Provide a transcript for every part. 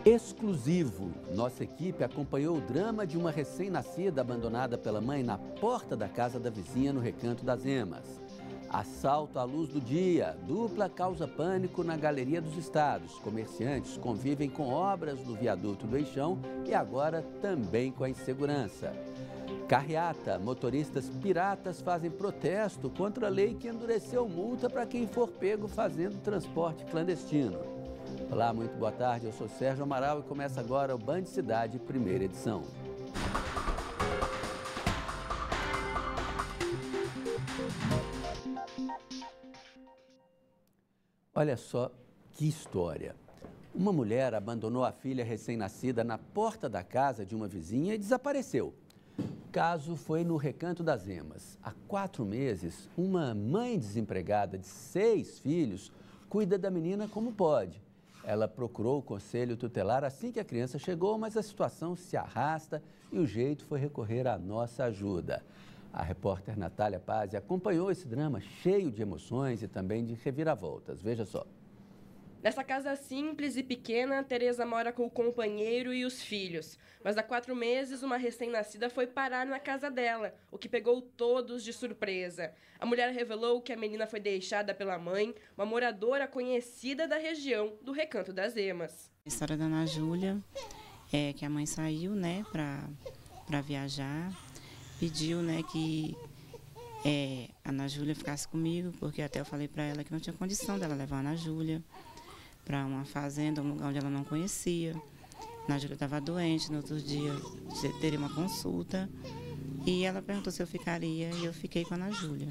Exclusivo. Nossa equipe acompanhou o drama de uma recém-nascida abandonada pela mãe na porta da casa da vizinha no Recanto das Emas. Assalto à luz do dia. Dupla causa pânico na Galeria dos Estados. Comerciantes convivem com obras no viaduto do Eixão e agora também com a insegurança. Carreata. Motoristas piratas fazem protesto contra a lei que endureceu multa para quem for pego fazendo transporte clandestino. Olá, muito boa tarde. Eu sou Sérgio Amaral e começa agora o Band Cidade, primeira edição. Olha só que história. Uma mulher abandonou a filha recém-nascida na porta da casa de uma vizinha e desapareceu. O caso foi no Recanto das Emas. Há 4 meses, uma mãe desempregada de 6 filhos cuida da menina como pode. Ela procurou o conselho tutelar assim que a criança chegou, mas a situação se arrasta e o jeito foi recorrer à nossa ajuda. A repórter Natália Pazzi acompanhou esse drama cheio de emoções e também de reviravoltas. Veja só. Nessa casa simples e pequena, Tereza mora com o companheiro e os filhos. Mas há 4 meses, uma recém-nascida foi parar na casa dela, o que pegou todos de surpresa. A mulher revelou que a menina foi deixada pela mãe, uma moradora conhecida da região do Recanto das Emas. A história da Ana Júlia é que a mãe saiu, né, para viajar, pediu, né, que a Ana Júlia ficasse comigo, porque até eu falei para ela que não tinha condição dela levar a Ana Júlia para uma fazenda, um lugar onde ela não conhecia. A Ana Júlia estava doente, no outro dia teria uma consulta e ela perguntou se eu ficaria e eu fiquei com a Ana Júlia.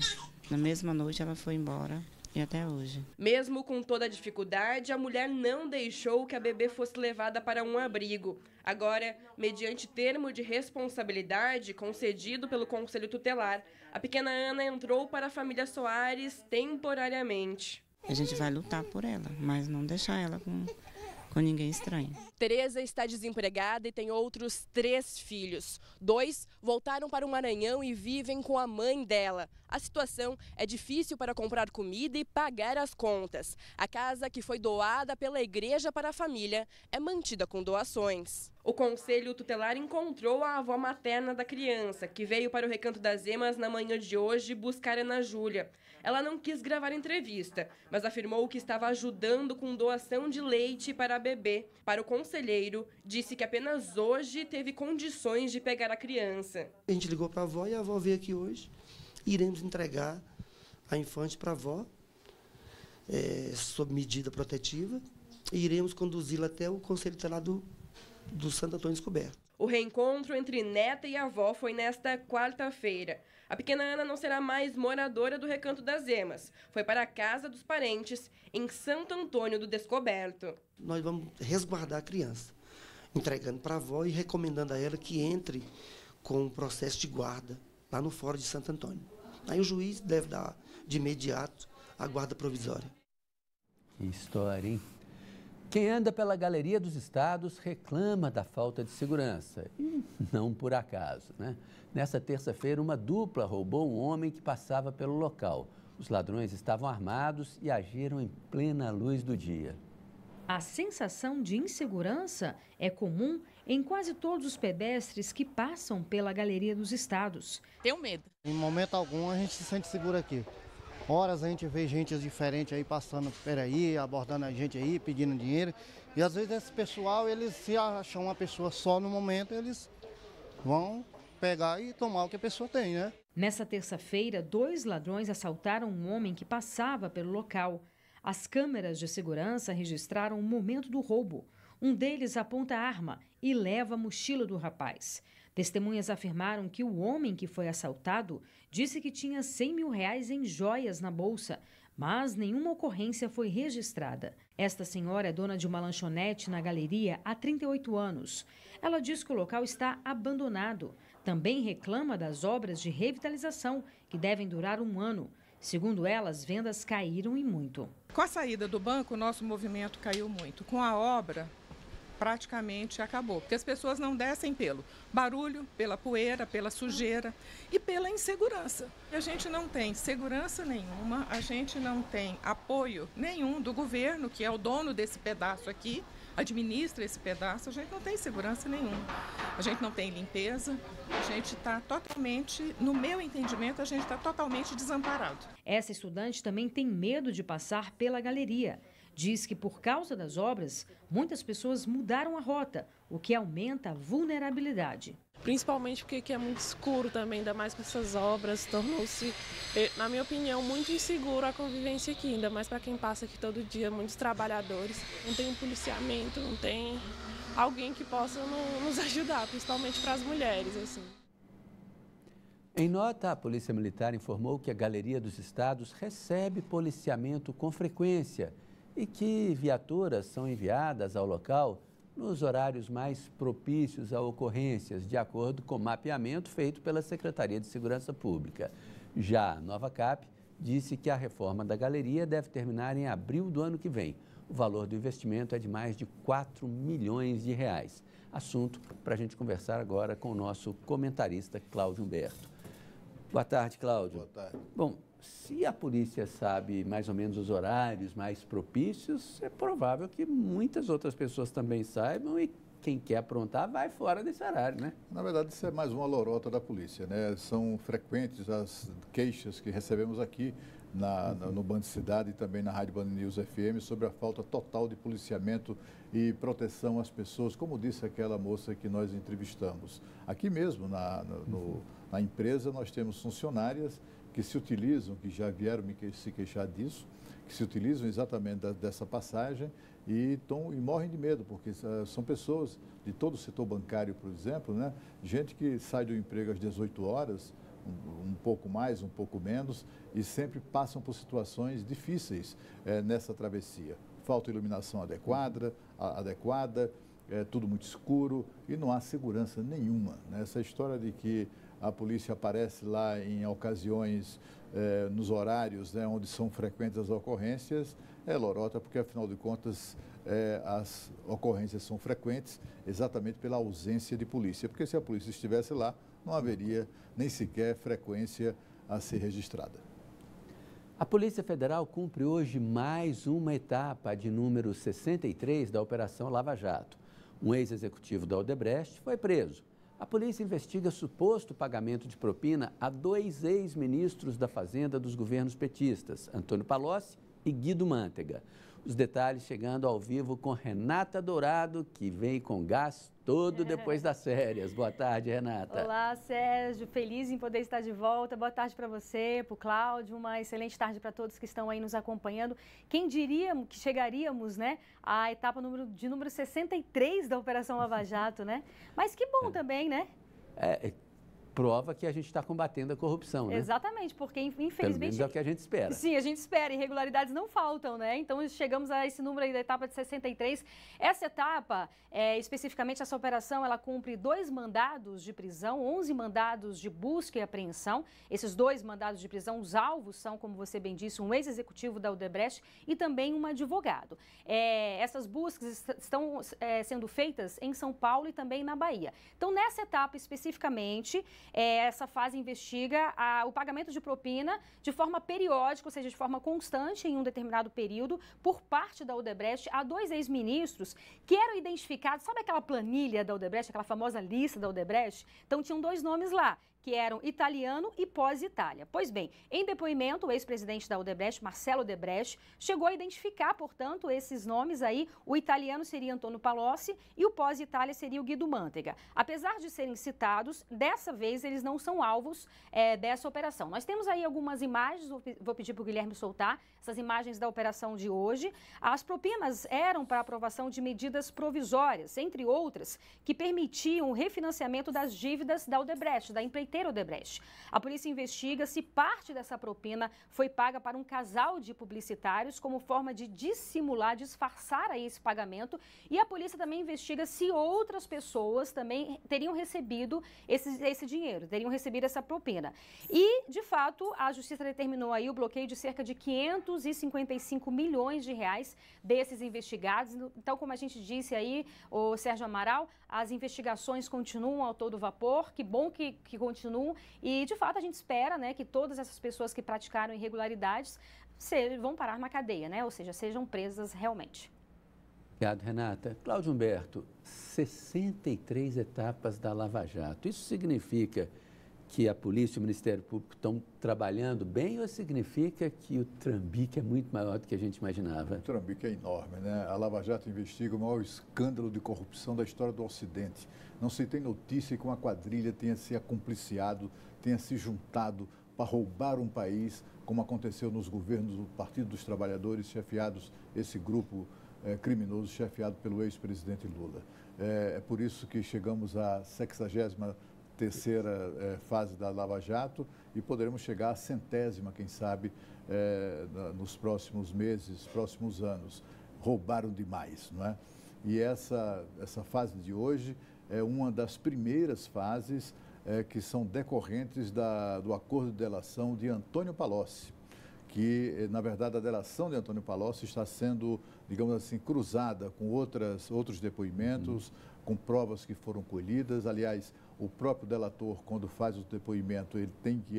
Na mesma noite ela foi embora e até hoje. Mesmo com toda a dificuldade, a mulher não deixou que a bebê fosse levada para um abrigo. Agora, mediante termo de responsabilidade concedido pelo Conselho Tutelar, a pequena Ana entrou para a família Soares temporariamente. A gente vai lutar por ela, mas não deixar ela com ninguém estranho. Tereza está desempregada e tem outros 3 filhos. 2 voltaram para o Maranhão e vivem com a mãe dela. A situação é difícil para comprar comida e pagar as contas. A casa, que foi doada pela igreja para a família, é mantida com doações. O Conselho Tutelar encontrou a avó materna da criança, que veio para o Recanto das Emas na manhã de hoje buscar a Ana Júlia. Ela não quis gravar entrevista, mas afirmou que estava ajudando com doação de leite para a bebê. Para o conselheiro, disse que apenas hoje teve condições de pegar a criança. A gente ligou para a avó e a avó veio aqui hoje. Iremos entregar a infante para a avó, sob medida protetiva, e iremos conduzi-la até o Conselho Tutelar do Santo Antônio Descoberto. O reencontro entre neta e avó foi nesta quarta-feira. A pequena Ana não será mais moradora do Recanto das Emas. Foi para a casa dos parentes, em Santo Antônio do Descoberto. Nós vamos resguardar a criança, entregando para a avó e recomendando a ela que entre com o processo de guarda lá no Fórum de Santo Antônio. Aí o juiz deve dar de imediato a guarda provisória. Que história, hein? Quem anda pela Galeria dos Estados reclama da falta de segurança. E não por acaso, né? Nessa terça-feira, uma dupla roubou um homem que passava pelo local. Os ladrões estavam armados e agiram em plena luz do dia. A sensação de insegurança é comum em quase todos os pedestres que passam pela Galeria dos Estados. Tenho medo. Em momento algum a gente se sente seguro aqui. Horas a gente vê gente diferente aí passando por aí, abordando a gente aí, pedindo dinheiro. E às vezes esse pessoal, eles se acham uma pessoa só no momento, eles vão pegar e tomar o que a pessoa tem, né? Nessa terça-feira, 2 ladrões assaltaram um homem que passava pelo local. As câmeras de segurança registraram o momento do roubo. Um deles aponta a arma e leva a mochila do rapaz. Testemunhas afirmaram que o homem que foi assaltado disse que tinha R$100 mil em joias na bolsa, mas nenhuma ocorrência foi registrada. Esta senhora é dona de uma lanchonete na galeria há 38 anos. Ela diz que o local está abandonado. Também reclama das obras de revitalização, que devem durar 1 ano. Segundo ela, as vendas caíram e muito. Com a saída do banco, o nosso movimento caiu muito. Com a obra, praticamente acabou, porque as pessoas não descem pelo barulho, pela poeira, pela sujeira e pela insegurança. A gente não tem segurança nenhuma, a gente não tem apoio nenhum do governo, que é o dono desse pedaço aqui. administra esse pedaço, a gente não tem segurança nenhuma. A gente não tem limpeza, a gente está totalmente, no meu entendimento, a gente está totalmente desamparado. Essa estudante também tem medo de passar pela galeria. Diz que por causa das obras, muitas pessoas mudaram a rota, o que aumenta a vulnerabilidade. Principalmente porque aqui é muito escuro também, ainda mais com essas obras, tornou-se, na minha opinião, muito inseguro a convivência aqui, ainda mais para quem passa aqui todo dia, muitos trabalhadores. Não tem um policiamento, não tem alguém que possa nos ajudar, principalmente para as mulheres, assim. Em nota, a Polícia Militar informou que a Galeria dos Estados recebe policiamento com frequência e que viaturas são enviadas ao local nos horários mais propícios a ocorrências, de acordo com o mapeamento feito pela Secretaria de Segurança Pública. Já a Nova Cap disse que a reforma da galeria deve terminar em abril do ano que vem. O valor do investimento é de mais de 4 milhões de reais. Assunto para a gente conversar agora com o nosso comentarista Cláudio Humberto. Boa tarde, Cláudio. Boa tarde. Bom, se a polícia sabe mais ou menos os horários mais propícios, é provável que muitas outras pessoas também saibam e quem quer aprontar vai fora desse horário, né? Na verdade, isso é mais uma lorota da polícia, né? São frequentes as queixas que recebemos aqui no Band Cidade e também na Rádio Band News FM sobre a falta total de policiamento e proteção às pessoas, como disse aquela moça que nós entrevistamos. Aqui mesmo, na empresa, nós temos funcionárias que se utilizam, que já vieram se queixar disso, que se utilizam exatamente dessa passagem e morrem de medo, porque são pessoas de todo o setor bancário, por exemplo, né? Gente que sai do emprego às 18 horas, um pouco mais, um pouco menos, e sempre passam por situações difíceis nessa travessia. Falta iluminação adequada, é tudo muito escuro e não há segurança nenhuma, né? Essa história de que a polícia aparece lá em ocasiões, nos horários, né, onde são frequentes as ocorrências, é lorota, porque afinal de contas as ocorrências são frequentes exatamente pela ausência de polícia, porque se a polícia estivesse lá, não haveria nem sequer frequência a ser registrada. A Polícia Federal cumpre hoje mais uma etapa de número 63 da Operação Lava Jato. Um ex-executivo da Odebrecht foi preso. A polícia investiga suposto pagamento de propina a 2 ex-ministros da Fazenda dos governos petistas, Antônio Palocci e Guido Mantega. Os detalhes chegando ao vivo com Renata Dourado, que vem com gás todo depois das férias. Boa tarde, Renata. Olá, Sérgio. Feliz em poder estar de volta. Boa tarde para você, para o Cláudio. Uma excelente tarde para todos que estão aí nos acompanhando. Quem diria que chegaríamos, né, à etapa de número 63 da Operação Lava Jato, né? Mas que bom também, né? Prova que a gente está combatendo a corrupção, né? Exatamente, porque infelizmente... Pelo menos é o que a gente espera. Sim, a gente espera. Irregularidades não faltam, né? Então, chegamos a esse número aí da etapa de 63. Essa etapa, especificamente essa operação, ela cumpre 2 mandados de prisão, 11 mandados de busca e apreensão. Esses 2 mandados de prisão, os alvos são, como você bem disse, um ex-executivo da Odebrecht e também um advogado. Essas buscas estão sendo feitas em São Paulo e também na Bahia. Então, nessa etapa especificamente... essa fase investiga o pagamento de propina de forma periódica, ou seja, de forma constante em um determinado período, por parte da Odebrecht a 2 ex-ministros que eram identificados, sabe aquela planilha da Odebrecht, aquela famosa lista da Odebrecht? Então tinham 2 nomes lá, que eram Italiano e Pós-Itália. Pois bem, em depoimento, o ex-presidente da Odebrecht, Marcelo Odebrecht, chegou a identificar, portanto, esses nomes aí. O italiano seria Antônio Palocci e o Pós-Itália seria o Guido Mantega. Apesar de serem citados, dessa vez eles não são alvos dessa operação. Nós temos aí algumas imagens, vou pedir para o Guilherme soltar, essas imagens da operação de hoje. As propinas eram para aprovação de medidas provisórias, entre outras, que permitiam o refinanciamento das dívidas da Odebrecht, da empreiteira Odebrecht. A polícia investiga se parte dessa propina foi paga para um casal de publicitários como forma de dissimular, disfarçar aí esse pagamento, e a polícia também investiga se outras pessoas também teriam recebido esse dinheiro, teriam recebido essa propina. E, de fato, a justiça determinou aí o bloqueio de cerca de 555 milhões de reais desses investigados. Então, como a gente disse aí, o Sérgio Amaral, as investigações continuam ao todo vapor, que bom que continuam, e de fato a gente espera, né, que todas essas pessoas que praticaram irregularidades vão parar na cadeia, né, ou seja, sejam presas realmente. Obrigado, Renata. Cláudio Humberto, 63 etapas da Lava Jato. Isso significa que a polícia e o Ministério Público estão trabalhando bem ou significa que o trambique é muito maior do que a gente imaginava? O trambique é enorme, né? A Lava Jato investiga o maior escândalo de corrupção da história do Ocidente. Não se tem notícia que uma quadrilha tenha se acumpliciado, tenha se juntado para roubar um país, como aconteceu nos governos do Partido dos Trabalhadores, chefiados, esse grupo criminoso chefiado pelo ex-presidente Lula. É por isso que chegamos à 63ª fase da Lava Jato e poderemos chegar à 100ª, quem sabe, nos próximos meses, próximos anos. Roubaram demais, não é? E essa fase de hoje é uma das primeiras fases que são decorrentes do acordo de delação de Antônio Palocci, que, na verdade, a delação de Antônio Palocci está sendo, digamos assim, cruzada com outros depoimentos, com provas que foram colhidas. Aliás, o próprio delator, quando faz o depoimento, ele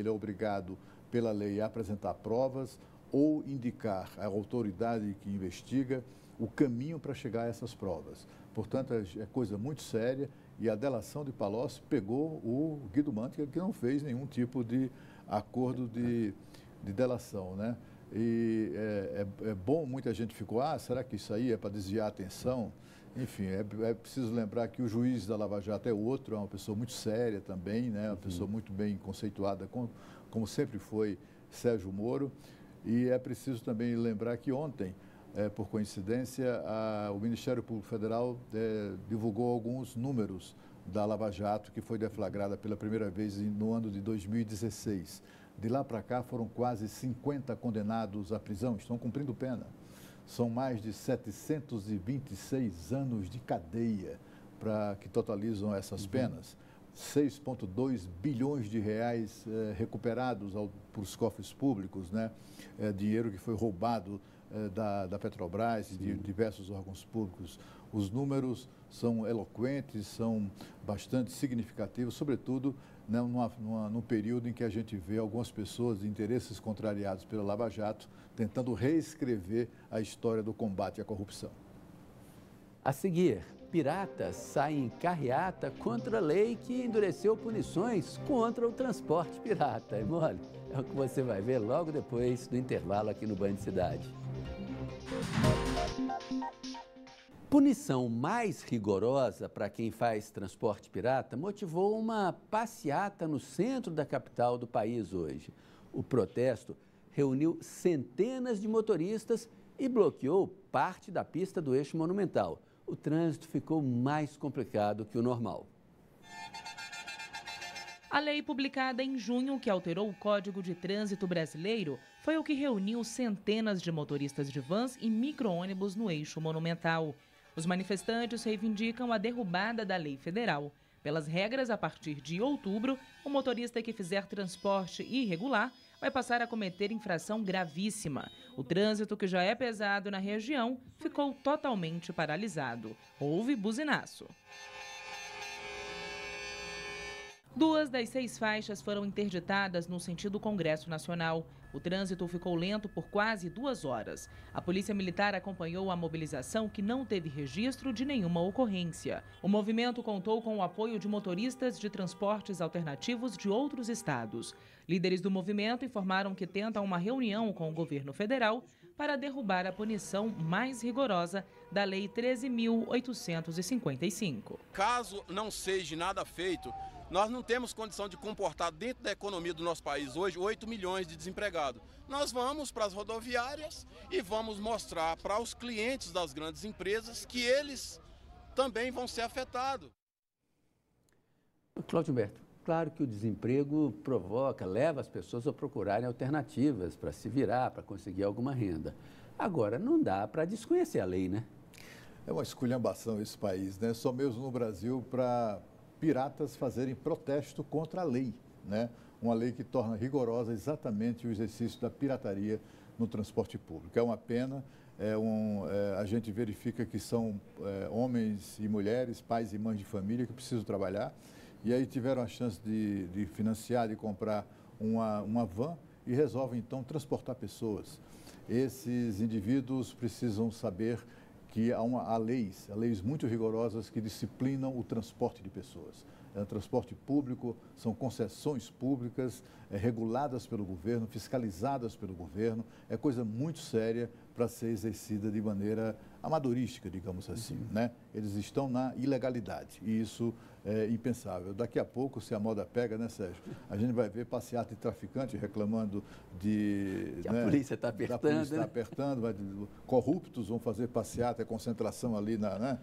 é obrigado pela lei a apresentar provas ou indicar à autoridade que investiga o caminho para chegar a essas provas. Portanto, é coisa muito séria e a delação de Palocci pegou o Guido Mantega, que não fez nenhum tipo de acordo de delação, né? E é bom, muita gente ficou, será que isso aí é para desviar a atenção? Enfim, é preciso lembrar que o juiz da Lava Jato é outro, é uma pessoa muito séria também, né? Uma pessoa muito bem conceituada, como sempre foi Sérgio Moro. E é preciso também lembrar que ontem, por coincidência, o Ministério Público Federal divulgou alguns números da Lava Jato, que foi deflagrada pela primeira vez no ano de 2016. De lá para cá foram quase 50 condenados à prisão, estão cumprindo pena. São mais de 726 anos de cadeia que totalizam essas penas. 6,2 bilhões de reais recuperados para os cofres públicos, né? Dinheiro que foi roubado da Petrobras e de diversos órgãos públicos. Os números são eloquentes, são bastante significativos, sobretudo, né, num período em que a gente vê algumas pessoas de interesses contrariados pela Lava Jato tentando reescrever a história do combate à corrupção. A seguir, piratas saem em carreata contra a lei que endureceu punições contra o transporte pirata. É mole? É o que você vai ver logo depois do intervalo aqui no Band Cidade. Punição mais rigorosa para quem faz transporte pirata motivou uma passeata no centro da capital do país hoje. O protesto reuniu centenas de motoristas e bloqueou parte da pista do eixo monumental. O trânsito ficou mais complicado que o normal. A lei publicada em junho, que alterou o Código de Trânsito Brasileiro, foi o que reuniu centenas de motoristas de vans e micro-ônibus no eixo monumental. Os manifestantes reivindicam a derrubada da lei federal. Pelas regras, a partir de outubro, o motorista que fizer transporte irregular vai passar a cometer infração gravíssima. O trânsito, que já é pesado na região, ficou totalmente paralisado. Houve buzinaço. 2 das 6 faixas foram interditadas no sentido Congresso Nacional. O trânsito ficou lento por quase 2 horas. A Polícia Militar acompanhou a mobilização, que não teve registro de nenhuma ocorrência. O movimento contou com o apoio de motoristas de transportes alternativos de outros estados. Líderes do movimento informaram que tentam uma reunião com o governo federal para derrubar a punição mais rigorosa da Lei 13.855. Caso não seja nada feito, nós não temos condição de comportar dentro da economia do nosso país hoje 8 milhões de desempregados. Nós vamos para as rodoviárias e vamos mostrar para os clientes das grandes empresas que eles também vão ser afetados. Cláudio Humberto, claro que o desemprego leva as pessoas a procurarem alternativas para se virar, para conseguir alguma renda. Agora, não dá para desconhecer a lei, né? É uma esculhambação esse país, né? Só mesmo no Brasil para piratas fazerem protesto contra a lei, né? Uma lei que torna rigorosa exatamente o exercício da pirataria no transporte público. É uma pena, a gente verifica que são homens e mulheres, pais e mães de família que precisam trabalhar e aí tiveram a chance de financiar, de comprar uma van e resolvem então transportar pessoas. Esses indivíduos precisam saber que há leis muito rigorosas que disciplinam o transporte de pessoas. É transporte público, são concessões públicas, reguladas pelo governo, fiscalizadas pelo governo. É coisa muito séria para ser exercida de maneira amadorística, digamos assim, né? Eles estão na ilegalidade e isso é impensável. Daqui a pouco, se a moda pega, né, Sérgio? A gente vai ver passeata de traficante reclamando de... Que a polícia está apertando. A polícia está apertando, corruptos vão fazer passeata, concentração ali na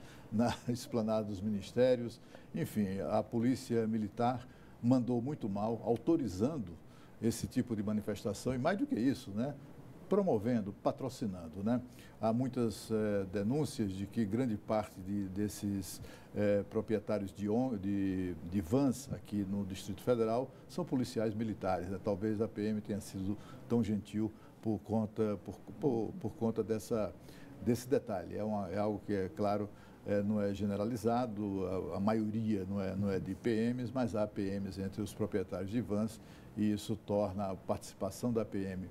esplanada dos ministérios. Enfim, a polícia militar mandou muito mal, autorizando esse tipo de manifestação e, mais do que isso, né, promovendo, patrocinando, né? Há muitas denúncias de que grande parte desses proprietários de vans aqui no Distrito Federal são policiais militares, né? Talvez a PM tenha sido tão gentil por conta desse detalhe. É algo que, é claro, não é generalizado, a maioria não é de PMs, mas há PMs entre os proprietários de vans e isso torna a participação da PM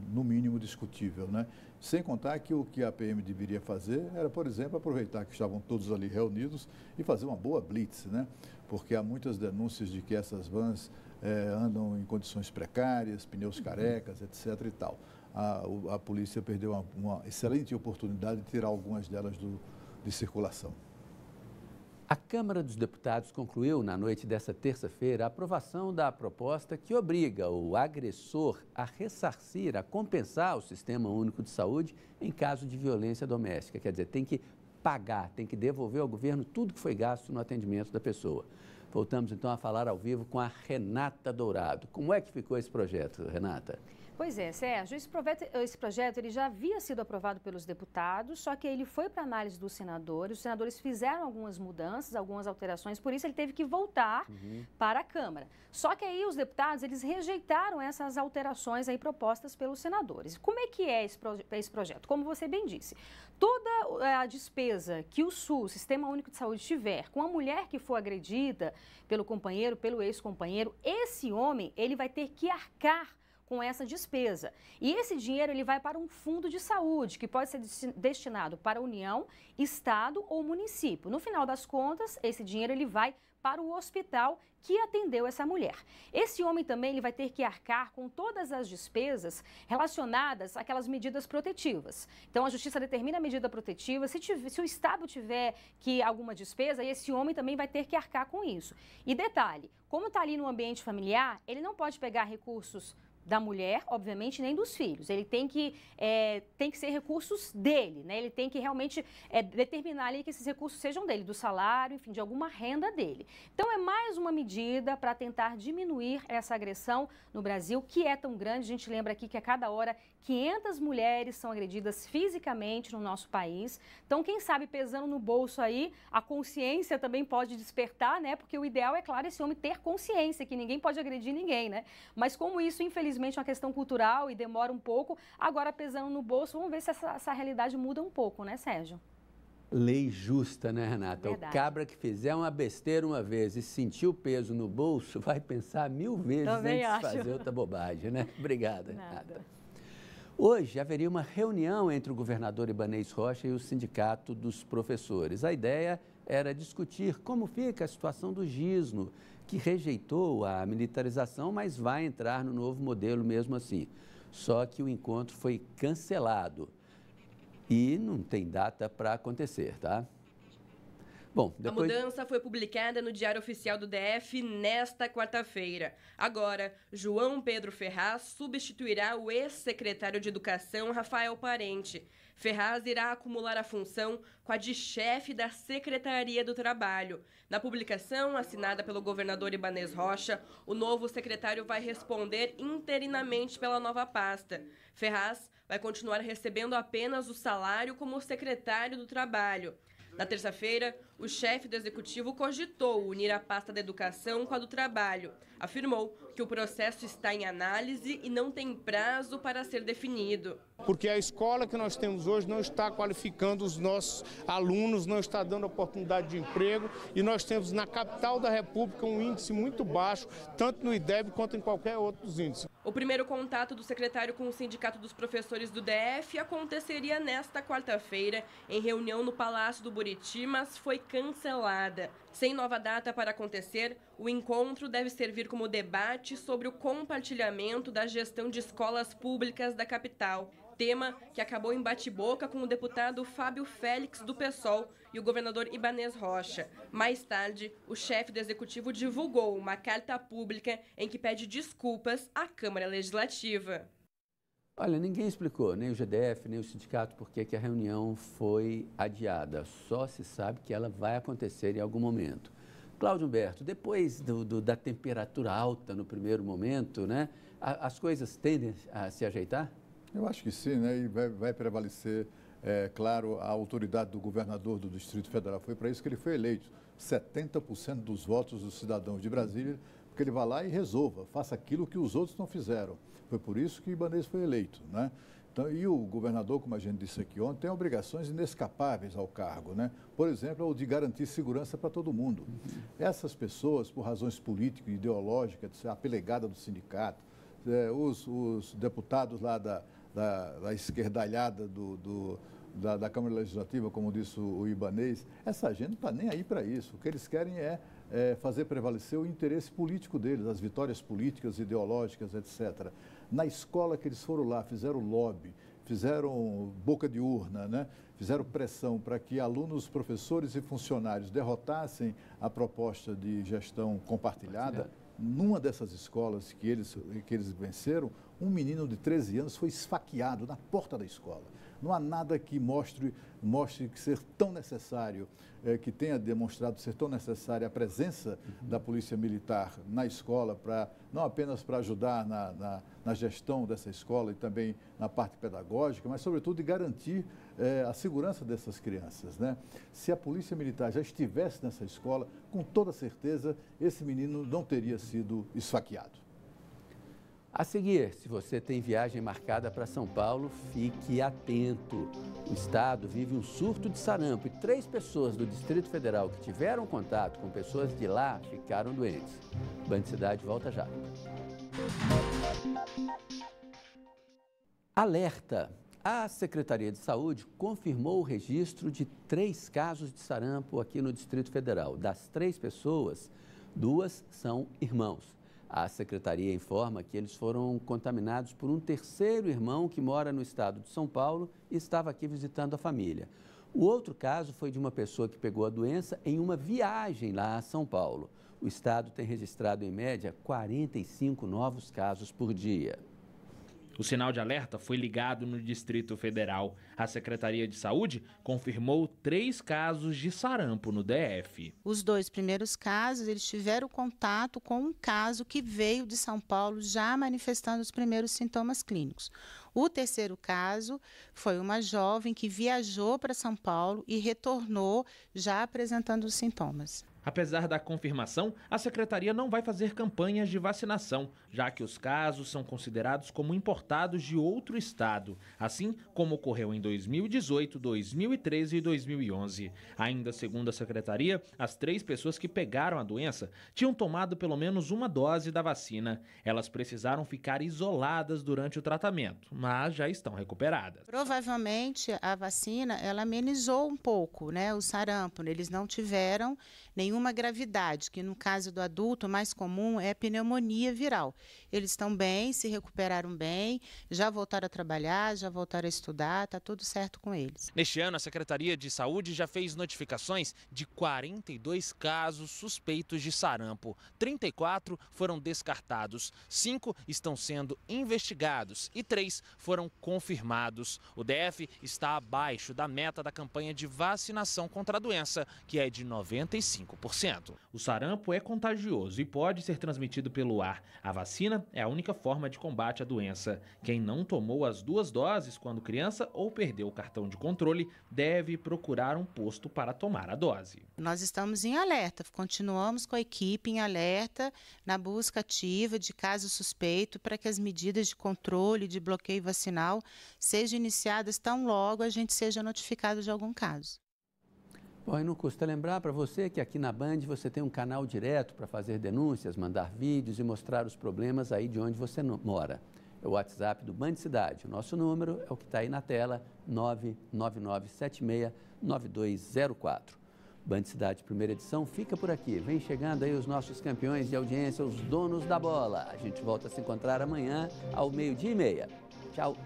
no mínimo discutível, né? Sem contar que o que a PM deveria fazer era, por exemplo, aproveitar que estavam todos ali reunidos e fazer uma boa blitz, né? Porque há muitas denúncias de que essas vans andam em condições precárias, pneus carecas, etc. e tal. A polícia perdeu uma excelente oportunidade de tirar algumas delas de circulação. A Câmara dos Deputados concluiu, na noite desta terça-feira, a aprovação da proposta que obriga o agressor a ressarcir, a compensar o Sistema Único de Saúde em caso de violência doméstica. Quer dizer, tem que pagar, tem que devolver ao governo tudo que foi gasto no atendimento da pessoa. Voltamos então a falar ao vivo com a Renata Dourado. Como é que ficou esse projeto, Renata? Pois é, Sérgio, esse projeto ele já havia sido aprovado pelos deputados, só que ele foi para análise dos senadores. Os senadores fizeram algumas mudanças, algumas alterações, por isso ele teve que voltar para a Câmara. Só que aí os deputados, eles rejeitaram essas alterações aí propostas pelos senadores. Como é que é esse projeto? Como você bem disse, toda a despesa que o SUS, Sistema Único de Saúde, tiver com a mulher que for agredida pelo companheiro, pelo ex-companheiro, esse homem, ele vai ter que arcar com essa despesa. E esse dinheiro ele vai para um fundo de saúde, que pode ser destinado para a União, Estado ou município. No final das contas, esse dinheiro ele vai para o hospital que atendeu essa mulher. Esse homem também ele vai ter que arcar com todas as despesas relacionadas àquelas medidas protetivas. Então, a Justiça determina a medida protetiva. Se o Estado tiver alguma despesa, esse homem também vai ter que arcar com isso. E detalhe, como está ali no ambiente familiar, ele não pode pegar recursos da mulher, obviamente, nem dos filhos. Ele tem que ser recursos dele, né? Ele tem que realmente determinar ali que esses recursos sejam dele, do salário, enfim, de alguma renda dele. Então, é mais uma medida para tentar diminuir essa agressão no Brasil, que é tão grande. A gente lembra aqui que a cada hora 500 mulheres são agredidas fisicamente no nosso país. Então, quem sabe, pesando no bolso aí, a consciência também pode despertar, né? Porque o ideal é, claro, esse homem ter consciência, que ninguém pode agredir ninguém, né? Mas como isso, infelizmente, é uma questão cultural e demora um pouco, agora pesando no bolso, vamos ver se essa realidade muda um pouco, né, Sérgio? Lei justa, né, Renata? Verdade. O cabra que fizer uma besteira uma vez e sentir o peso no bolso, vai pensar 1000 vezes Também antes de acho. fazer outra bobagem, né? Obrigada, Nada. Renata. Hoje haveria uma reunião entre o governador Ibanez Rocha e o Sindicato dos Professores. A ideia era discutir como fica a situação do Gisno, que rejeitou a militarização, mas vai entrar no novo modelo mesmo assim. Só que o encontro foi cancelado e não tem data para acontecer, tá? Bom, depois... A mudança foi publicada no Diário Oficial do DF nesta quarta-feira. Agora, João Pedro Ferraz substituirá o ex-secretário de Educação, Rafael Parente. Ferraz irá acumular a função com a de chefe da Secretaria do Trabalho. Na publicação, assinada pelo governador Ibanez Rocha, o novo secretário vai responder interinamente pela nova pasta. Ferraz vai continuar recebendo apenas o salário como secretário do Trabalho. Na terça-feira, o chefe do Executivo cogitou unir a pasta da Educação com a do Trabalho. Afirmou que o processo está em análise e não tem prazo para ser definido. Porque a escola que nós temos hoje não está qualificando os nossos alunos, não está dando oportunidade de emprego, e nós temos na capital da República um índice muito baixo, tanto no IDEB quanto em qualquer outro índice. O primeiro contato do secretário com o Sindicato dos Professores do DF aconteceria nesta quarta-feira, em reunião no Palácio do Buriti, mas foi cancelada. Sem nova data para acontecer, o encontro deve servir como debate sobre o compartilhamento da gestão de escolas públicas da capital. Tema que acabou em bate-boca com o deputado Fábio Félix, do PSOL, e o governador Ibanez Rocha. Mais tarde, o chefe do executivo divulgou uma carta pública em que pede desculpas à Câmara Legislativa. Olha, ninguém explicou, nem o GDF, nem o sindicato, por que a reunião foi adiada. Só se sabe que ela vai acontecer em algum momento. Cláudio Humberto, depois da temperatura alta no primeiro momento, né, as coisas tendem a se ajeitar? Eu acho que sim, né? E vai prevalecer, claro, a autoridade do governador do Distrito Federal. Foi para isso que ele foi eleito. 70% dos votos dos cidadãos de Brasília, porque ele vai lá e resolva, faça aquilo que os outros não fizeram. Foi por isso que Ibanez foi eleito, né? Então, e o governador, como a gente disse aqui ontem, tem obrigações inescapáveis ao cargo, né? Por exemplo, o de garantir segurança para todo mundo. Essas pessoas, por razões políticas e ideológicas, a pelegada do sindicato, os deputados lá da esquerdalhada da Câmara Legislativa, como disse o Ibanez, essa gente não está nem aí para isso. O que eles querem é fazer prevalecer o interesse político deles, as vitórias políticas, ideológicas, etc. Na escola que eles foram lá, fizeram lobby, fizeram boca de urna, né? Fizeram pressão para que alunos, professores e funcionários derrotassem a proposta de gestão compartilhada. Numa dessas escolas que eles venceram, um menino de 13 anos foi esfaqueado na porta da escola. Não há nada que mostre que ser tão necessário, que tenha demonstrado ser tão necessária a presença da Polícia Militar na escola, não apenas para ajudar na gestão dessa escola e também na parte pedagógica, mas, sobretudo, de garantir a segurança dessas crianças, né? Se a Polícia Militar já estivesse nessa escola, com toda certeza, esse menino não teria sido esfaqueado. A seguir, se você tem viagem marcada para São Paulo, fique atento. O estado vive um surto de sarampo e 3 pessoas do Distrito Federal que tiveram contato com pessoas de lá ficaram doentes. Band Cidade volta já. Alerta! A Secretaria de Saúde confirmou o registro de 3 casos de sarampo aqui no Distrito Federal. Das 3 pessoas, 2 são irmãos. A secretaria informa que eles foram contaminados por um terceiro irmão que mora no estado de São Paulo e estava aqui visitando a família. O outro caso foi de uma pessoa que pegou a doença em uma viagem lá a São Paulo. O estado tem registrado, em média, 45 novos casos por dia. O sinal de alerta foi ligado no Distrito Federal. A Secretaria de Saúde confirmou 3 casos de sarampo no DF. Os 2 primeiros casos, eles tiveram contato com um caso que veio de São Paulo já manifestando os primeiros sintomas clínicos. O terceiro caso foi uma jovem que viajou para São Paulo e retornou já apresentando os sintomas. Apesar da confirmação, a Secretaria não vai fazer campanhas de vacinação, já que os casos são considerados como importados de outro estado, assim como ocorreu em 2018, 2013 e 2011. Ainda segundo a Secretaria, as 3 pessoas que pegaram a doença tinham tomado pelo menos uma dose da vacina. Elas precisaram ficar isoladas durante o tratamento, mas já estão recuperadas. Provavelmente a vacina ela amenizou um pouco, né, o sarampo. Eles não tiveram nenhuma gravidade, que no caso do adulto, o mais comum é a pneumonia viral. Eles estão bem, se recuperaram bem, já voltaram a trabalhar, já voltaram a estudar, está tudo certo com eles. Neste ano, a Secretaria de Saúde já fez notificações de 42 casos suspeitos de sarampo. 34 foram descartados, 5 estão sendo investigados e 3 foram confirmados. O DF está abaixo da meta da campanha de vacinação contra a doença, que é de 95%. O sarampo é contagioso e pode ser transmitido pelo ar. A vacina é a única forma de combate à doença. Quem não tomou as 2 doses quando criança ou perdeu o cartão de controle deve procurar um posto para tomar a dose. Nós estamos em alerta, continuamos com a equipe em alerta na busca ativa de caso suspeito para que as medidas de controle, de bloqueio vacinal sejam iniciadas tão logo a gente seja notificado de algum caso. Bom, e não custa lembrar para você que aqui na Band você tem um canal direto para fazer denúncias, mandar vídeos e mostrar os problemas aí de onde você mora. É o WhatsApp do Band Cidade. O nosso número é o que está aí na tela, 999769204. Band Cidade, primeira edição, fica por aqui. Vem chegando aí os nossos campeões de audiência, os donos da bola. A gente volta a se encontrar amanhã ao 12:30. Tchau.